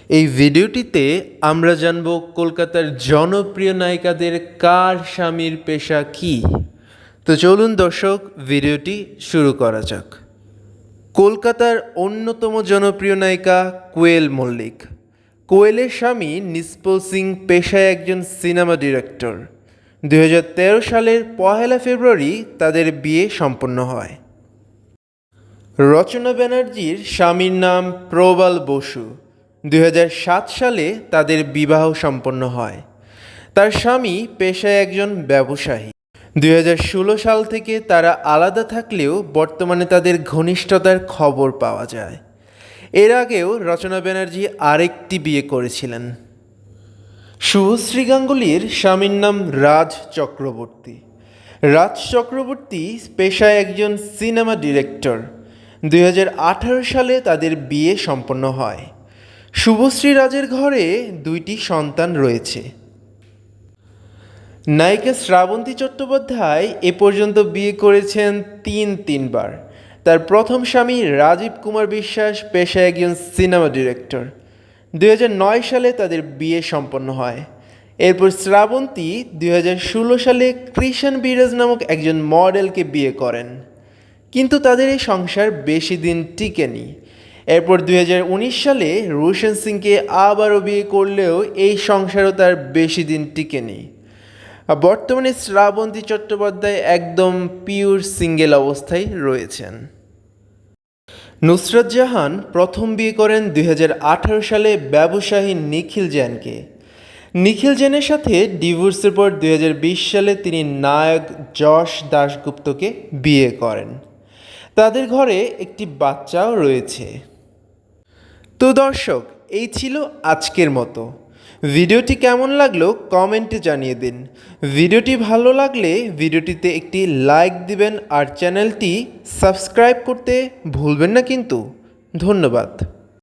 এই ভিডিওটিতে আমরা জানব কলকাতার জনপ্রিয় নায়িকাদের কার স্বামীর পেশা কী। তো চলুন দর্শক, ভিডিওটি শুরু করা যাক। কলকাতার অন্যতম জনপ্রিয় নায়িকা কোয়েল মল্লিক। কোয়েলের স্বামী নিষ্পল সিং পেশায় একজন সিনেমা ডিরেক্টর। 2013 সালের 1 ফেব্রুয়ারি তাদের বিয়ে সম্পন্ন হয়। রচনা ব্যানার্জির স্বামীর নাম প্রবাল বসু। 2007 সালে তাদের বিবাহ সম্পন্ন হয়। তার স্বামী পেশায় একজন ব্যবসায়ী। 2016 সাল থেকে তারা আলাদা থাকলেও বর্তমানে তাদের ঘনিষ্ঠতার খবর পাওয়া যায়। এর আগেও রচনা ব্যানার্জি আরেকটি বিয়ে করেছিলেন। শুভশ্রী গাঙ্গুলির স্বামীর নাম রাজ চক্রবর্তী। রাজ চক্রবর্তী পেশায় একজন সিনেমা ডিরেক্টর। 2018 সালে তাদের বিয়ে সম্পন্ন হয়। শুভশ্রী রাজের ঘরে 2টি সন্তান রয়েছে। নায়িকা শ্রাবন্তী চট্টোপাধ্যায় এ পর্যন্ত বিয়ে করেছেন তিনবার। তার প্রথম স্বামী রাজীব কুমার বিশ্বাস পেশায় একজন সিনেমা ডিরেক্টর। 2009 সালে তাদের বিয়ে সম্পন্ন হয়। এরপর শ্রাবন্তী 2016 সালে কৃষণ বিরাজ নামক একজন মডেলকে বিয়ে করেন, কিন্তু তাদের এই সংসার বেশি দিন টিকেনি। এরপর 2019 সালে রোশন সিংকে আবারও বিয়ে করলেও এই সংসারও তার বেশি দিন টিকেনি। বর্তমানে শ্রাবন্তী চট্টোপাধ্যায় একদম পিওর সিঙ্গেল অবস্থায় রয়েছেন। নুসরাত জাহান প্রথম বিয়ে করেন 2018 সালে ব্যবসায়ী নিখিল জৈনকে। নিখিল জৈনের সাথে ডিভোর্সের পর 2020 সালে তিনি নায়ক যশ দাশগুপ্তকে বিয়ে করেন। তাদের ঘরে একটি বাচ্চাও রয়েছে। তো দর্শক, এই ছিল আজকের মতো। ভিডিওটি কেমন লাগলো কমেন্টে জানিয়ে দিন। ভিডিওটি ভালো লাগলে ভিডিওটিতে একটি লাইক দিবেন আর চ্যানেলটি সাবস্ক্রাইব করতে ভুলবেন না কিন্তু। ধন্যবাদ।